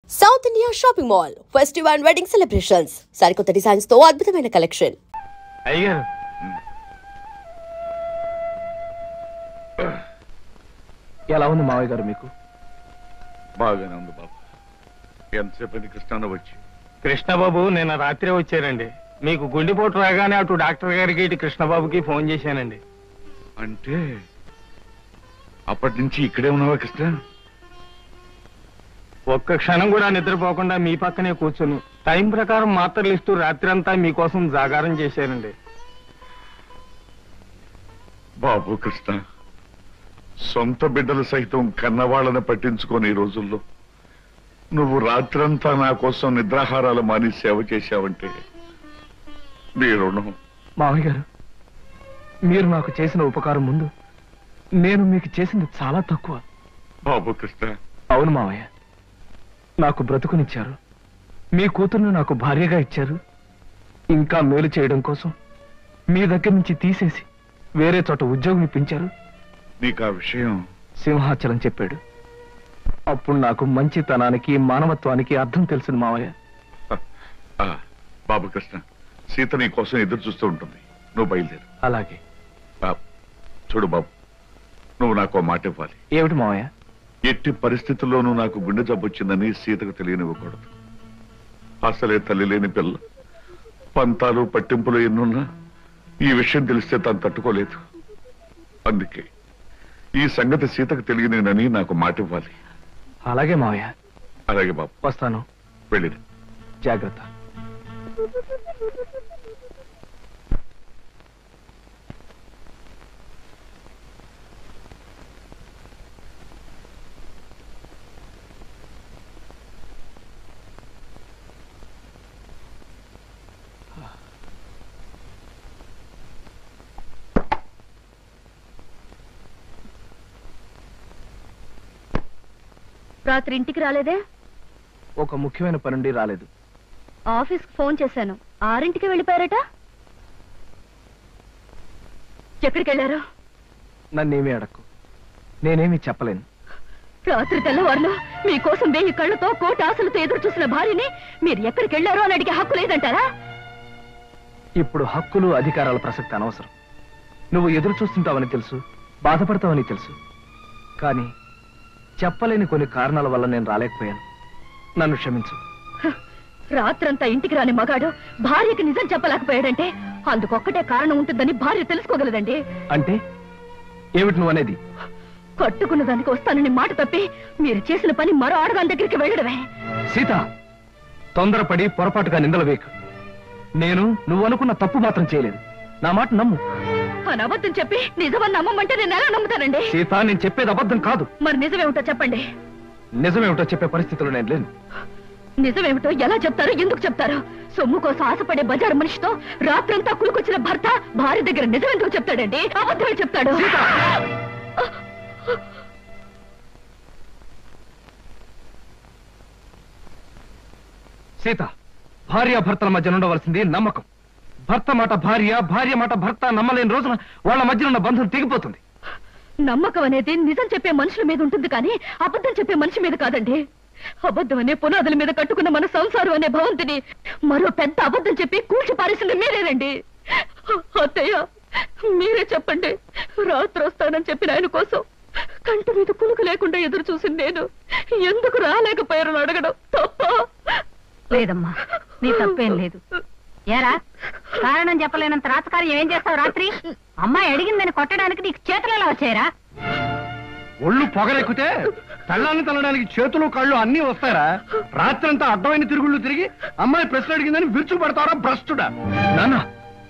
South India shopping mall festival and wedding celebrations సరికొత్త designs తో అద్భుతమైన కలెక్షన్. అయ్యారు ఎలా ఉంది మావయ్య గారు? మీకు బాగానే ఉంది బాబు. ఎంతసేపు కృష్ణ వచ్చి? కృష్ణబాబు నిన్న రాత్రి వచ్చారండి. మీకు గుండెపోటు రాగానే అటు డాక్టర్ గారికి ఇటు కృష్ణబాబుకి ఫోన్ చేశానండి. అంటే అప్పటి నుంచి ఇక్కడే ఉన్నావా కృష్ణ? ఒక్క క్షణం కూడా నిద్రపోకుండా మీ పక్కనే కూర్చుని టైం ప్రకారం మాత్రలు ఇస్తూ రాత్రి అంతా మీకోసం జాగారం చేశారండి. బాబు కృష్ణ, సొంత బిడ్డలు సైతం కన్నవాళ్ళని పట్టించుకొని ఈ రోజుల్లో నువ్వు రాత్రంతా నా కోసం నిద్రాహారాలు మాని సేవ చేశావంటే నీ రుణం. మావయ్య గారు, మీరు నాకు చేసిన ఉపకారం ముందు నేను మీకు చేసింది చాలా తక్కువ. బాబు కృష్ణ. అవును మావయ్య, నాకు బ్రతుకునిచ్చారు, మీ కూతుర్ని నాకు భార్యగా ఇచ్చారు. ఇంకా మేలు చేయడం కోసం మీ దగ్గర నుంచి తీసేసి వేరే చోట ఉద్యోగం ఇప్పించారు. నీకు ఆ విషయం సింహాచలం చెప్పాడు. అప్పుడు నాకు మంచితనానికి మానవత్వానికి అర్థం తెలిసింది మావయ్య. బాబు కృష్ణ, సీత నీ కోసం ఎదురు చూస్తూ ఉంటుంది. నువ్వు బయలుదేరు. అలాగే. చూడు బాబు, నువ్వు నాకు మాట ఇవ్వాలి. ఏమిటి మావయ్య? ఎట్టి పరిస్థితుల్లోనూ నాకు గుండె జబ్బు వచ్చిందని సీతకు తెలియనివ్వకూడదు. అసలే తల్లి లేని పిల్ల, పంతాలు పట్టింపులు ఎన్నున్నా ఈ విషయం తెలిస్తే తను తట్టుకోలేదు. అందుకే ఈ సంగతి సీతకు తెలియనేనని నాకు మాట ఇవ్వాలి. అలాగే మావయ్య. అలాగే బాబు, వస్తాను. వెళ్ళిది. జాగ్రత్త. రాత్రి ఇంటికి రాలేదే? ఒక ముఖ్యమైన పనుండి రాలేదు. ఆఫీస్కి ఫోన్ చేశాను, 6ంటికి వెళ్ళిపోయారట. ఎక్కడికి వెళ్ళారు? నన్నేమీ అడక్కు, నేనేమీ చెప్పలేను. రాత్రి తెల్లవారులో మీకోసం 1000 కళ్ళతో కోటి ఆశలతో ఎదురు చూసిన భార్యని మీరు ఎక్కడికి వెళ్ళారో అని అడిగే హక్కు లేదంటారా? ఇప్పుడు హక్కులు అధికారాల ప్రసక్తి అనవసరం. నువ్వు ఎదురు చూస్తుంటావని తెలుసు, బాధపడతావని తెలుసు. కానీ చెప్పలేని కొన్ని కారణాల వల్ల నేను రాలేకపోయాను. నన్ను క్షమించు. రాత్రంతా ఇంటికి రాని మగాడు భార్యకి నిజం చెప్పలేకపోయాడంటే అందుకొక్కటే కారణం ఉంటుందని భార్య తెలుసుకోగలదండి. అంటే ఏమిటి నువ్వు అనేది? కట్టుకున్న దానికి వస్తానని మాట తప్పి మీరు చేసిన పని మరో ఆడదాని దగ్గరికి వెళ్ళడమే. సీత, తొందరపడి పొరపాటుగా నిందలు వేకు. నేను నువ్వు అనుకున్న తప్పు మాత్రం చేయలేదు. నా మాట నమ్ము. అని అబద్ధం చెప్పి నిజమని నమ్మమంటే నేను ఎలా నమ్ముతానండి? సీత, నేను చెప్పేది అబద్ధం కాదు. మరి నిజమేమిటో చెప్పండి. నిజమేమిటో చెప్పే పరిస్థితుల్లో నేను లేను. నిజమేమిటో ఎలా చెప్తారు, ఎందుకు చెప్తారు? సొమ్ము కోసం ఆశపడే బజారు మనిషితో రాత్రంతా కులుకొచ్చిన భర్త భార్య దగ్గర నిజమెందుకు చెప్తాడండి? అబద్ధాలు చెప్తాడు. సీత, భార్యాభర్తల మధ్య ఉండవలసింది నమ్మకం. భర్త మాట భార్య, భార్య మాట భర్త నమ్మలేని రోజున వాళ్ళ మధ్య ఉన్న బంధం తెగిపోతుంది. నమ్మకం అనేది నిజం చెప్పే మనుషుల మీద ఉంటుంది కానీ అబద్ధం చెప్పే మనిషి మీద కాదండి. అబద్ధం అనే పునాదుల మీద కట్టుకున్న మన సంసారం అనే భవంతిని మరో పెద్ద అబద్ధం చెప్పి కూల్చి పారేసింది మీరేనండి. అత్తయ్య, మీరే చెప్పండి. రాత్రి వస్తానని చెప్పిన ఆయన కోసం కంటి మీద కులుకు లేకుండా ఎదురు చూసింది నేను ఎందుకు రాలేకపోయారని అడగడం తప్ప? లేదమ్మా, నీ తప్పేం లేదు. ఏరా, కారణం చెప్పలేనంత రాతకార్యం ఏం చేస్తావు? రాత్రి అమ్మాయి అడిగిందని కొట్టడానికి నీకు చేతులు ఎలా వచ్చాయరా? ఒళ్ళు పొగరెక్కితే తల్లాన్ని తల్లడానికి చేతులు కళ్ళు అన్నీ వస్తారా? రాత్రంతా అడ్డమైన తిరుగుళ్ళు తిరిగి అమ్మాయి ప్రశ్న అడిగిందని విరుచు పడతారా భ్రష్టుడా? నాన్న,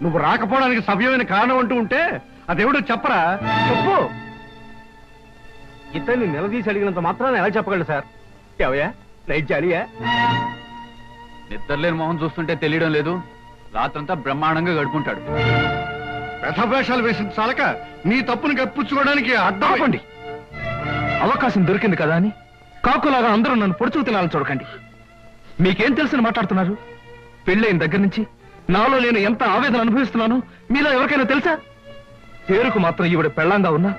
నువ్వు రాకపోవడానికి సవ్యమైన కారణం అంటూ ఉంటే అదేవిడో చెప్పరా? చెప్పు. ఇతన్ని నిలదీసి అడిగినంత మాత్రాన్ని ఎలా చెప్పగలడు సార్? ఎవయా నైట్ జాలియా? నిద్రలేని మొహం చూస్తుంటే తెలియడం లేదు. రాత్రంతా బ్రహ్మాండంగా గడుపుకుంటాడు. వ్యధవేషాలు వేసిన చాలక నీ తప్పును కప్పించుకోవడానికి అడ్డండి. అవకాశం దొరికింది కదా అని కాకులాగా అందరూ నన్ను పొడుచుకు తినాలని చూడకండి. మీకేం తెలిసిన మాట్లాడుతున్నారు? పెళ్ళైన దగ్గర నుంచి నాలో నేను ఎంత ఆవేదన అనుభవిస్తున్నానో మీలో ఎవరికైనా తెలుసా? పేరుకు మాత్రం ఈవిడ పెళ్ళంగా ఉన్నా,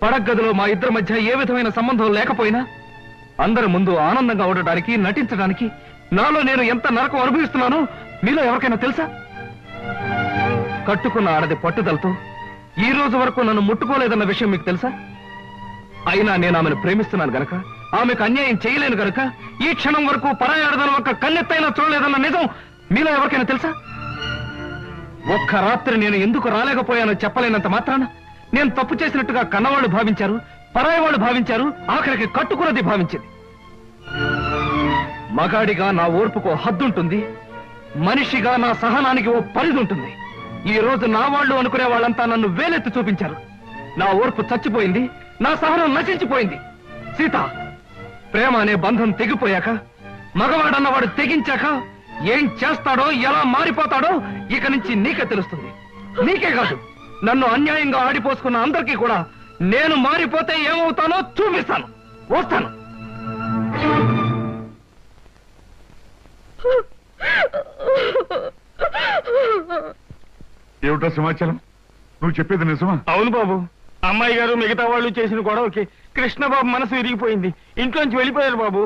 పడగదిలో మా ఇద్దరి మధ్య ఏ విధమైన సంబంధం లేకపోయినా అందరి ముందు ఆనందంగా ఉండడానికి, నటించడానికి నాలో నేను ఎంత నరకం అనుభవిస్తున్నానో మీలో ఎవరికైనా తెలుసా? కట్టుకున్న ఆడది పట్టుదలతో ఈ రోజు వరకు నన్ను ముట్టుకోలేదన్న విషయం మీకు తెలుసా? అయినా నేను ఆమెను ప్రేమిస్తున్నాను గనక, ఆమెకు అన్యాయం చేయలేను గనక ఈ క్షణం వరకు పరాయి ఆడదాన్ని ఒక్క కన్నెత్తైనా చూడలేదన్న నిజం మీలో ఎవరికైనా తెలుసా? ఒక్క రాత్రి నేను ఎందుకు రాలేకపోయానో చెప్పలేనంత మాత్రాన నేను తప్పు చేసినట్టుగా కన్నవాళ్ళు భావించారు, పరాయి వాళ్ళు భావించారు, ఆఖరికి కట్టుకున్నది భావించింది. మగాడిగా నా ఓర్పుకు హద్దుంటుంది, మనిషిగా నా సహనానికి ఓ పరిధి ఉంటుంది. ఈ రోజు నా వాళ్ళు అనుకునే వాళ్ళంతా నన్ను వేలెత్తి చూపించారు. నా ఓర్పు చచ్చిపోయింది, నా సహనం నశించిపోయింది. సీత, ప్రేమ అనే బంధం తెగిపోయాక, మగవాడన్నవాడు తెగించాక ఏం చేస్తాడో, ఎలా మారిపోతాడో ఇక నుంచి నీకే తెలుస్తుంది. నీకే కాదు, నన్ను అన్యాయంగా ఆడిపోసుకున్న అందరికీ కూడా నేను మారిపోతే ఏమవుతానో చూపిస్తాను. వస్తాను. ఏమిటో సమాచారం? నువ్వు చెప్పేది నిజమా? అవును బాబు, అమ్మాయి గారు మిగతా వాళ్ళు చేసిన గొడవకి కృష్ణబాబు మనసు విరిగిపోయింది. ఇంట్లోంచి వెళ్ళిపోయారు బాబు.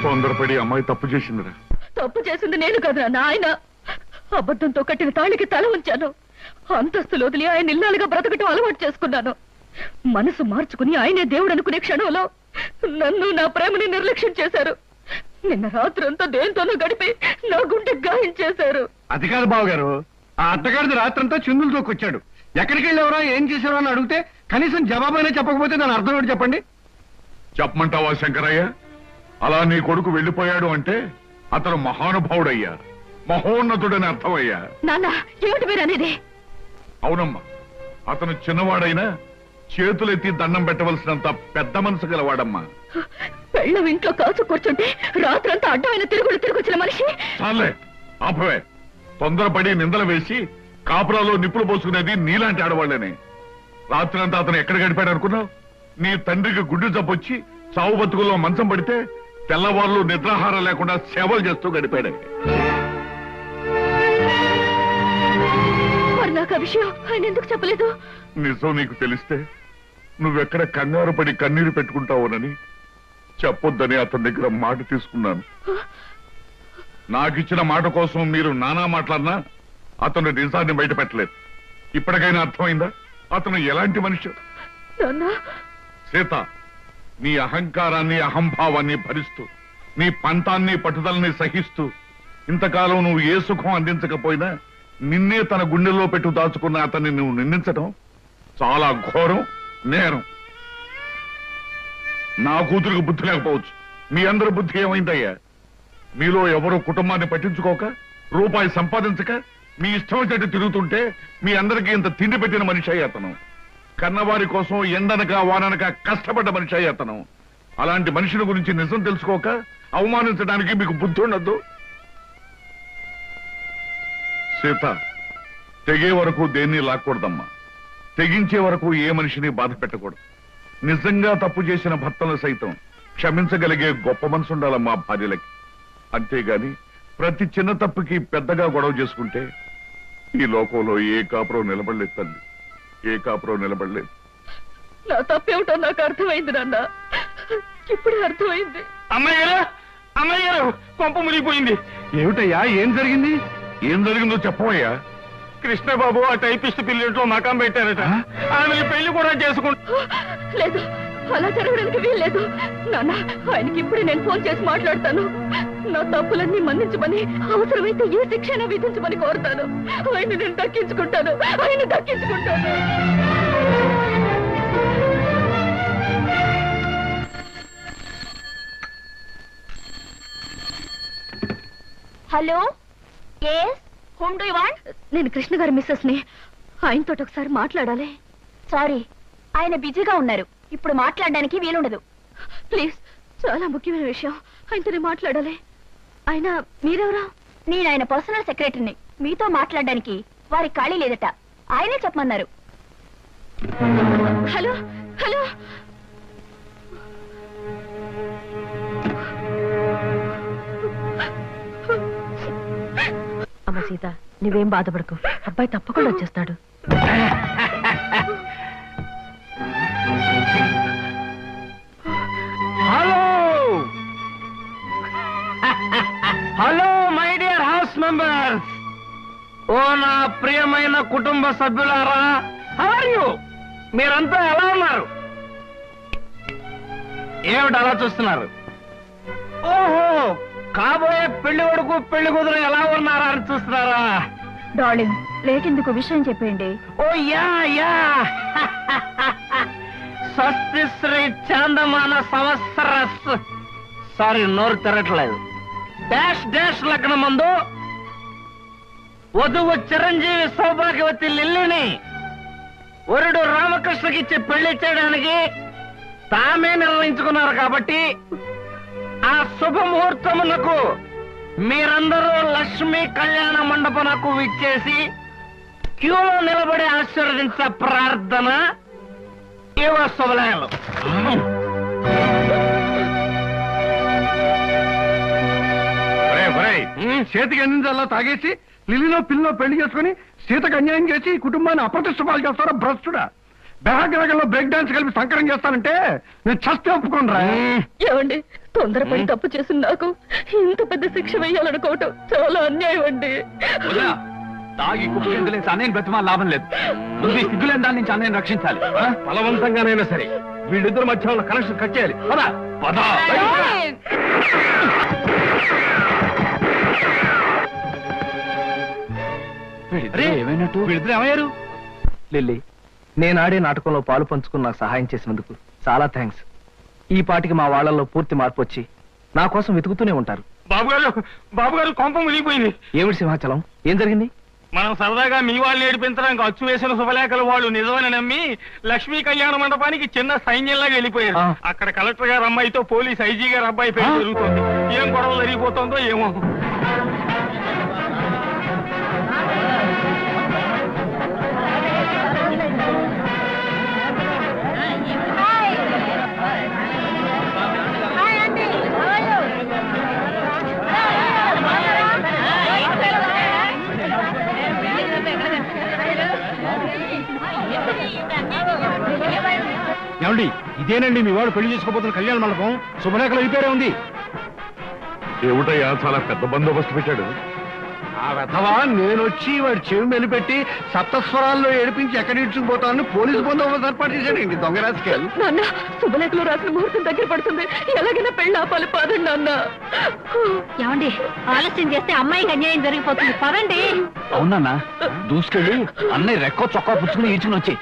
తొందరపడి అమ్మాయి తప్పు చేసిందిరా. తప్పు చేసింది నేను కదా నాయన. అబద్ధంతో కట్టిన తాళికి తల ఉంచాను. అంతస్తులు వదిలి ఆయన ఇల్లాలుగా బ్రతకటం అలవాటు చేసుకున్నాను. మనసు మార్చుకుని ఆయనే దేవుడు అనుకునే క్షణంలో నన్ను, నా ప్రేమని నిర్లక్ష్యం చేశారు. నిన్న రాత్రంతా దేంతోనో గడిపి నా గుండె గాయం చేశారు. అది కాదు బావగారు, ఆ అత్తగారిది రాత్రంతా చిందులతో వచ్చాడు. ఎక్కడికి వెళ్ళేవరా, ఏం చేశారో అని అడిగితే కనీసం జవాబైనా చెప్పకపోతే దాని అర్థం ఏంటి చెప్పండి? చెప్పమంటావా శంకరయ్య? అలా నీ కొడుకు వెళ్ళిపోయాడు అంటే అతను మహానుభావుడయ్యా, మహోన్నతుడని అర్థమయ్యా. నాన్న, ఏమిటి మీరు అనేది? అవునమ్మా, అతను చిన్నవాడైనా చేతులెత్తి దండం పెట్టవలసినంత పెద్ద మనసు గలవాడమ్మా. పెళ్ళం ఇంట్లో కాచు కూర్చుంటే రాత్రంతా అడ్డమైన తిరుగులు తిరిగొచ్చిన మనిషి. చాలే, ఆపవే. తొందరపడి నిందలు వేసి కాపురాలో నిప్పులు పోసుకునేది నీలాంటి ఆడవాళ్లేనే. రాత్రంతా అతను ఎక్కడ గడిపాడు అనుకున్నావు? నీ తండ్రికి గుడ్డు జబ్బొచ్చి చావు బతుకుల్లో మంచం పడితే తెల్లవాళ్ళు నిద్రాహారం లేకుండా సేవలు చేస్తూ గడిపాడే. మరి నాకు ఆ విషయం ఆయన ఎందుకు చెప్పలేదు? నిజం నీకు తెలిస్తే నువ్వెక్కడ కంగారు పడి కన్నీరు పెట్టుకుంటావునని చెప్పొద్దని అతని దగ్గర మాట తీసుకున్నాను. నాకిచ్చిన మాట కోసం మీరు నానా మాట్లాడినా అతను నిజాన్ని బయట పెట్టలేదు. ఇప్పటికైనా అర్థమైందా అతను ఎలాంటి మనిషి? సీత, నీ అహంకారాన్ని, అహంభావాన్ని భరిస్తూ, నీ పంతాన్ని, పట్టుదలని సహిస్తూ ఇంతకాలం నువ్వు ఏ సుఖం అందించకపోయినా నిన్నే తన గుండెల్లో పెట్టు దాచుకున్న అతన్ని నువ్వు నిందించడం చాలా ఘోరం, నేరం. నా కూతురికి బుద్ధి లేకపోవచ్చు, మీ అందరి బుద్ధి ఏమైందయ్యా? మీలో ఎవరో కుటుంబాన్ని పట్టించుకోక, రూపాయి సంపాదించక మీ ఇష్టం వచ్చేట్టు తిరుగుతుంటే మీ అందరికీ ఇంత తిండి పెట్టిన మనిషి అయ్యి అతను. కన్నవారి కోసం ఎండనక వాననక కష్టపడ్డ మనిషి అయ్యి అతను. అలాంటి మనిషిని గురించి నిజం తెలుసుకోక అవమానించడానికి మీకు బుద్ధి ఉండద్దు. సీత, తెగే వరకు దేన్ని లాక్కూడదమ్మా. తెగించే వరకు ఏ మనిషిని బాధ పెట్టకూడదు. నిజంగా తప్పు చేసిన భర్తను సైతం క్షమించగలిగే గొప్ప మనసు ఉండాలమ్మా భార్యలకి. అంతేగాని ప్రతి చిన్న తప్పుకి పెద్దగా గొడవ చేసుకుంటే ఈ లోకంలో ఏ కాపురం నిలబడలేదు తల్లి, ఏ కాపురం నిలబడలేదు. నా తప్పేమిటో నాకు అర్థమైంది నాన్న, ఇప్పుడే అర్థమైంది. అమ్మాయి గారు కొంప మునిగిపోయింది. ఏమిటయ్యా, ఏం జరిగింది? ఏం జరిగిందో చెప్పవయ్యా. కృష్ణబాబు ఆ టైపిస్ట్ పిల్లెంట్లో మకాం పెట్టారట. ఆమె పెళ్లి కూడా చేసుకుంటా. లేదు, అలా జరగడానికి వీల్లేదు నాన్న. ఆయనకి ఇప్పుడే నేను ఫోన్ చేసి మాట్లాడతాను. నా తప్పులన్నీ మన్నించమని, అవసరమైతే ఏ శిక్షణ విధించమని కోరుతాను. ఆయన నేను దక్కించుకుంటాను, ఆయన దక్కించుకుంటాను. Hello, whom do you want? నేను కృష్ణ గారి మిస్సెస్ ని. ఆయనతో ఒకసారి మాట్లాడాలి. సారీ, ఆయన బిజీగా ఉన్నారు, ఇప్పుడు మాట్లాడడానికి వీలుండదు. ప్లీజ్, చాలా ముఖ్యమైన విషయం, ఆయనతో మాట్లాడాలి. ఆయన మీరెవరా? నేను ఆయన పర్సనల్ సెక్రటరీని. మీతో మాట్లాడడానికి వారి ఖాళీ లేదట, ఆయనే చెప్పమన్నారు. హలో హలో, అమ్మ సీత, నువ్వేం బాధపడకు, అబ్బాయి తప్పకుండా వచ్చేస్తాడు. Hello, hello my dear house members, ఓ నా ప్రియమైన కుటుంబ సభ్యులారా, హౌ ఆర్ యు? మీరంతా ఎలా ఉన్నారు? ఏమిటి అలా చూస్తున్నారు? ఓహో, కాబోయే పెళ్లి కొడుకు పెళ్లి కూతురు ఎలా ఉన్నారా అని చూస్తున్నారా? డార్లింగ్, లేకెందుకు విషయం చెప్పండి. ఓ యా యా స్వస్తి శ్రీ చాందమాన సంవత్సర సారీ నోరు తిరగట్లేదు. డాష్ డాష్ లగ్నం ముందు వధువు చిరంజీవి సౌభాగ్యవతి లిల్లిని వరుడు రామకృష్ణకి ఇచ్చి పెళ్లి చేయడానికి తామే నిర్ణయించుకున్నారు. కాబట్టి ఆ శుభముహూర్తమునకు మీరందరూ లక్ష్మీ కళ్యాణ మండపమునకు విచ్చేసి క్యూలో నిలబడి ఆశీర్వదించ ప్రార్థన ఇవ శుభలయాలు. చేతికి అందించాలా తాగేసి లిల్లిలో పిల్లలో పెళ్లి చేసుకుని సీతకు అన్యాయం చేసి కుటుంబాన్ని అప్రతిష్టపాలు చేస్తారా భ్రష్టుడా? బెహగ్రగంలో బ్రేక్ డాన్స్ కలిపి సంకరం చేస్తానంటే నేను చస్తే ఒప్పుకోనరా. ఏమండి, తొందరపడి తప్పు చేసిన నాకు ఇంత పెద్ద శిక్ష వేయాలనుకోవటం చాలా అన్యాయం అండి. తాగి కుప్పకింద నుంచి అన్నయ్యని బ్రతిమాల లాభం లేదు. ముందు ఈ సిగ్గులేని దాని నుంచి అన్నయ్యని రక్షించాలి. బలవంతంగానైనా సరే వీళ్ళిద్దరు మధ్య ఉన్న కనెక్షన్ కట్ చేయాలి. పదా పదా ఏమైనట్టు? వీళ్ళిద్దరు ఏమయ్యారు? లిల్లీ, నేను ఆడే నాటకంలో పాలు పంచుకుని నాకు సహాయం చేసినందుకు చాలా థ్యాంక్స్. ఈ పాటికి మా వాళ్ళల్లో పూర్తి మార్పు వచ్చి నా కోసం వెతుకుతూనే ఉంటారు. బాబుగారు కొంప మునిగిపోయింది. ఏమిటి సింహాచలం, ఏం జరిగింది? మనం సరదాగా మీ వాళ్ళు ఏడిపించడానికి అచ్చు వేసిన శుభలేఖలు వాళ్ళు నిజమని నమ్మి లక్ష్మీ కళ్యాణ మండపానికి చిన్న సైన్యంలాగా వెళ్ళిపోయారు. అక్కడ కలెక్టర్ గారు అమ్మాయితో పోలీస్ ఐజీ గారు అబ్బాయి పెళ్లి జరుగుతోంది. ఏం గొడవలు జరిగిపోతుందో ఏమో. ఏమండి, ఇదేనండి మీ వాడు పెళ్లి చేసుకోబోతున్న కళ్యాణ మండపం. శుభలేఖలు అయిపోయారే ఉంది. ఏమిటయ్యా చాలా పెద్ద బందోబస్తు పెట్టాడు. ఆ వెధవా నేనొచ్చి వాడి చెవి మెలిపెట్టి సప్తస్వరాల్లో ఏడిపించి ఎక్కడ ఇడ్చుకుపోతానని పోలీసు బందోబస్తు ఏర్పాటు చేశాడండి దొంగ రాజకీయాలు. నాన్న, శుభలేఖలో రాసిన ముహూర్తం దగ్గర పడుతుంది. ఎలాగైనా పెళ్లి ఆపాలి, పదండి నాన్న. ఏమండి, ఆలస్యం చేస్తే అమ్మాయికి అన్యాయం జరిగిపోతుంది, పదండి. అవునన్నా, దూసుకెళ్ళి అన్నయ్య రెక్కో చొక్కా పుచ్చుకుని ఈడ్చుకుని వచ్చి.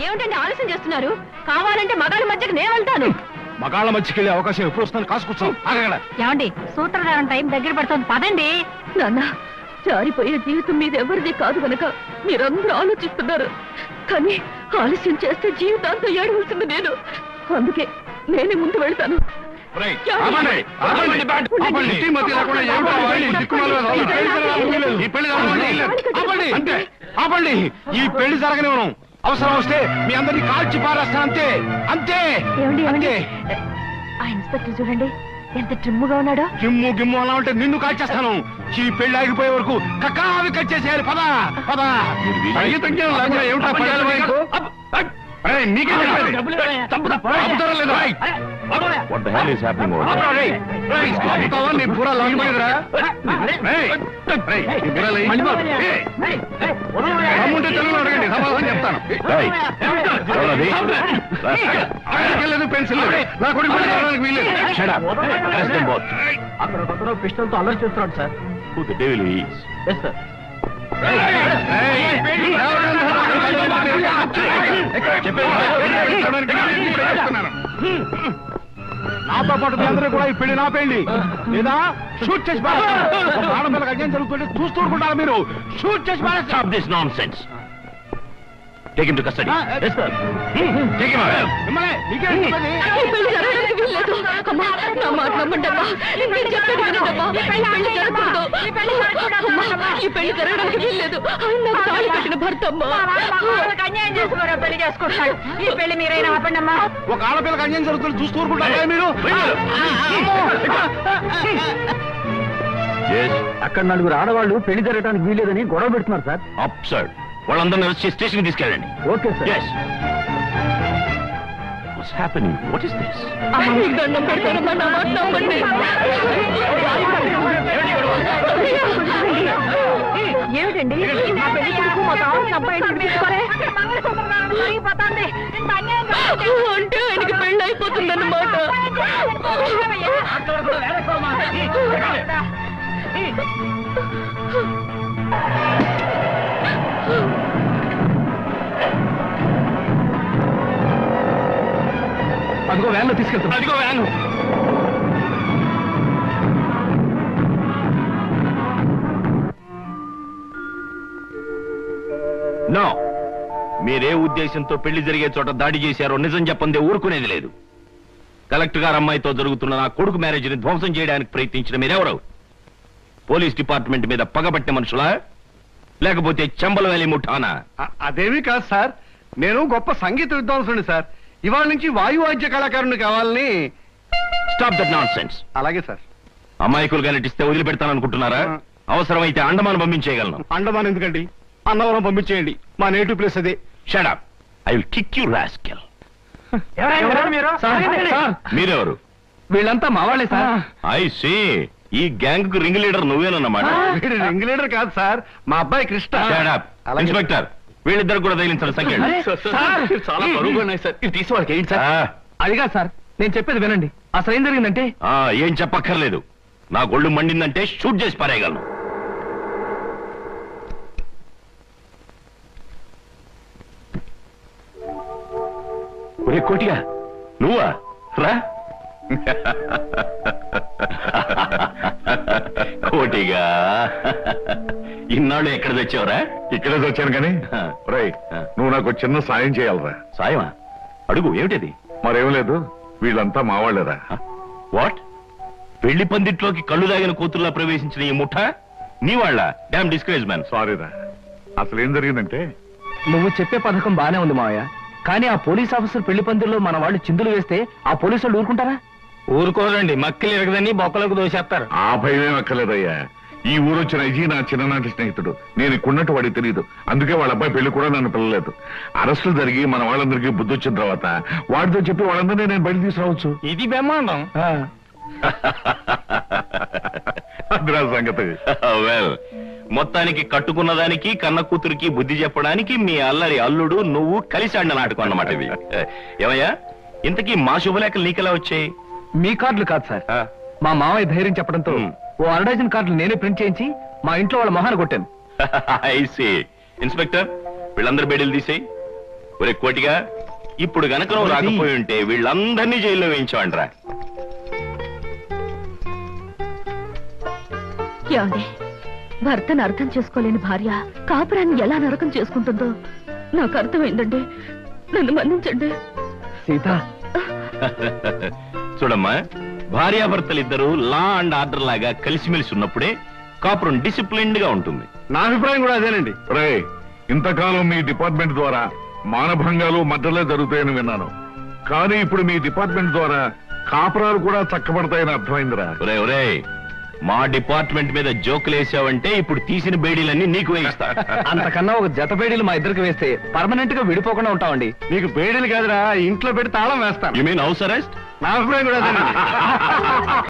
ఏమిటండి ఆలస్యం చేస్తున్నారు? కావాలంటే మగాళ్ళ మధ్యకి నేను వెళ్తాను. మగాళ్ళ మధ్యకెళ్ళే అవకాశం ఎప్పుడు వస్తాను కాసుకొచ్చాం. ఏమండి, సూత్రధారం టైం దగ్గర పడుతుంది, పదండి. నాన్న, జారిపోయే జీవితం మీద ఎవరిది కాదు గనక మీరందరూ ఆలోచిస్తున్నారు. కానీ ఆలస్యం చేస్తే జీవితాంతం ఏడవలసింది నేను. అందుకే నేనే ముందు వెళ్తాను. ఆపండి, ఈ పెళ్లి జరగనివ్వను. అవసరం వస్తే మీ అందరినీ కాల్చి పారేస్తాను, అంతే అంతే. ఏమండి, ఆ ఇన్స్పెక్టర్ చూడండి ఎంత ట్రిమ్ముగా ఉన్నాడో. గిమ్ము గిమ్ము అలా ఉంటే నిన్ను కాల్చేస్తాను. ఈ పెళ్లి ఆగిపోయే వరకు కక్కావి కట్ చేసేయాలి. పదా పదా. తెలుగులో అడగండి, సమాధానం చెప్తాను. పెన్సిల్ నా కొడుకు వీలేదు. అక్కడ పిస్టల్తో అల్లరి చేస్తున్నాడు సార్. Yes sir. నాతో పాటు మీ అందరూ కూడా ఈ పెళ్లి నా పెళ్లి లేదా షూట్ చేసి ఆడపిల్లకి అన్యాయం జరుగుతుంటే చూస్తూ ఉంటారు మీరు. షూట్ చేసి Stop this nonsense. Take him to custody. Yes, sir. Take him away. ఈ పెళ్లి జరగడానికి వీల్లేదు. అమ్మా, నా మాట నమ్మండమ్మా. నేను చెప్పేది వినండమ్మా. ఈ పెళ్లి జరగకూడదు. అమ్మా, ఈ పెళ్లి జరగడానికి వీల్లేదు. ఆయన నాకు తాళి కట్టిన భర్త అమ్మా. అన్యాయం చేసి మరో పెళ్లి చేసుకుంటాడు. ఈ పెళ్లి మీరైనా ఆపండమ్మా. ఒక ఆడపిల్లకి అన్యాయం జరుగుతుంది చూస్తూ ఊరుకుంటారా మీరు? అక్కడ నలుగురు ఆడవాళ్ళు పెళ్లి జరగడానికి వీల్లేదని గొడవ పెడుతున్నారు సార్. అప్సర్డ్. వాళ్ళందరినీ వచ్చి స్టేషన్ తీసుకెళ్ళండి. Okay sir. What's happening? What is this? దండం పెడతానమ్మా, నా మాట నమ్మండి. ఏమిటండి మా పెళ్లి కొడుకు మా తాను అబ్బాయి తీసుకోరే అంటే ఆయనకి పెళ్ళి అయిపోతుందన్నమాట. అదిగో వ్యాన్లో తీసుకెళ్తాం. అదిగో వ్యాన్. నో, మీరే ఉద్దేశంతో పెళ్లి జరిగే చోట దాడి చేశారో నిజం చెప్పందే ఊరుకునేది లేదు. కలెక్టర్ గారు అమ్మాయితో జరుగుతున్న నా కొడుకు మ్యారేజ్ని ధ్వంసం చేయడానికి ప్రయత్నించిన మీరెవరు? పోలీస్ డిపార్ట్మెంట్ మీద పగబట్టిన మనుషులా, లేకపోతే చంబల వ్యాలీ ముఠానా? అదేమీ కాదు సార్, నేను గొప్ప సంగీత విద్వాంసుని సార్. ఇవాళ నుంచి వాయువాద్య కళాకారుని కావాలని. Stop that non sense. అలాగే సార్. అమాయకులుగా నటిస్తే వదిలిపెడతాననుకుంటున్నారా? అవసరమైతే అండమాన్ పంపించేయగలను. అండమాన్ ఎందుకండి, అన్నవరం పంపించేయండి, మా నేటివ్ ప్లేస్ అదే. Shut up, I will kick you rascal. మీరెవరు? వీళ్ళంతా మా వాళ్ళే సార్. ఐ సీ, ఈ గ్యాంగ్ కు రింగ్ లీడర్ నువ్వేనన్నమాట. రింగ్ లీడర్ కాదు సార్, మా అబ్బాయి కృష్ణ. షట్ అప్ ఇన్స్పెక్టర్, వీళ్ళిద్దరు కూడా తగిలించాలి సంఖ్య. చాలా బరువుగా ఉన్నాయి సార్, ఇది తీసి వాళ్ళకి ఏంటి సార్? అదిగా సార్, నేను చెప్పేది వినండి. అసలు ఏం జరిగిందంటే ఏం చెప్పక్కర్లేదు, నా గొళ్ళు మండిందంటే షూట్ చేసి పారేయగలను. ఒరే కోటిగా, నువ్వా? రా. కోటిగా, ఇన్నాళ్ళు ఎక్కడ తెచ్చావురా? ఇక్కడే వచ్చాను కానీ రేయ్, నువ్వు నాకు చిన్న సాయం చేయాలరా. సాయమా? అడుగు, ఏమిటది? మరేం లేదు, వీళ్ళంతా మావాళ్ళేరా. వాట్? పెళ్లి పందిట్లోకి కళ్ళు దాగిన కూతుర్లా ప్రవేశించిన ఈ ముఠ నీ వాళ్ళ? Damn discourage man. సారీరా, అసలు ఏం జరిగిందంటే, నువ్వు చెప్పే పథకం బానే ఉంది మావయ్య, కానీ ఆ పోలీస్ ఆఫీసర్ పెళ్లి పందిరిలో మన వాళ్ళు చిందులు వేస్తే ఆ పోలీసు వాళ్ళు ఊరుకుంటారా? ఊరుకోరండి, మక్కలు ఎరగదని బొక్కలకు దోసేస్తారు. ఆ భయమేం అక్కర్లేదయ్యా. ఈ ఊరొచ్చిన అజీ నా చిన్ననాటి స్నేహితుడు. నేను ఇక్కడున్నట్టు వాడికి తెలియదు, అందుకే వాళ్ళ అబ్బాయి పెళ్లి కూడా నన్ను పిల్లలేదు. అరెస్టులు జరిగి మన వాళ్ళందరికీ బుద్ధి వచ్చిన తర్వాత వాడితో చెప్పి వాళ్ళందరినీ నేను బయట తీసుకురావచ్చు. ఇది బ్రహ్మాండం. అదిరా సంగతి. వెల్, మొత్తానికి కట్టుకున్న దానికి కన్న కూతురికి బుద్ధి చెప్పడానికి మీ అల్లరి అల్లుడు నువ్వు కలిసి ఆడిన నాటకం అన్నమాట ఇది. ఏమయ్యా, ఇంతకీ మా శుభలేఖలు నీకెలా వచ్చాయి? మీ కార్డులు కాదు సార్, మా మావయ్య ధైర్యం చెప్పడంతో ఓ 1/2 కార్డులు నేనే ప్రింట్ చేయించి మా ఇంట్లో వాళ్ళ మొహాన్ని కొట్టాను. ఐసీ. ఇన్స్పెక్టర్, వీళ్ళందరూ బెడీలు తీసేయి. ఒరే కోటిగా, ఇప్పుడు గనక నువ్వు రాకపోయి ఉంటే వీళ్ళందరినీ జైల్లో వేయించావంట్రా. ఏమండి, భర్తను అర్థం చేసుకోలేని భార్య కాపురాన్ని ఎలా నరకం చేసుకుంటుందో నాకు అర్థమైందండి. నన్ను మన్నించండి. సీత, చూడమ్మా, భార్యాభర్తలిద్దరూ లా అండ్ ఆర్డర్ లాగా కలిసిమెలిసి ఉన్నప్పుడే కాపురం డిసిప్లిన్డ్ గా ఉంటుంది. నా అభిప్రాయం కూడా అదేనండి. రేయ్, ఇంతకాలం మీ డిపార్ట్మెంట్ ద్వారా మానభంగాలు మద్దలే జరుగుతాయని విన్నాను, కానీ ఇప్పుడు మీ డిపార్ట్మెంట్ ద్వారా కాపురాలు కూడా చక్కబడతాయని అర్థమైందిరా. ఒరే ఒరే, మా డిపార్ట్మెంట్ మీద జోకులు వేసావంటే ఇప్పుడు తీసిన బేడీలన్నీ నీకు వేయిస్తా. అంతకన్నా ఒక జత బేడీలు మా ఇద్దరికి వేస్తే పర్మనెంట్ గా విడిపోకుండా ఉంటామండి. నీకు బేడీలు కాదురా, ఇంట్లో పెట్టి తాళం వేస్తాను. You mean house arrest? నా అభిప్రాయం కూడా అదేనండి.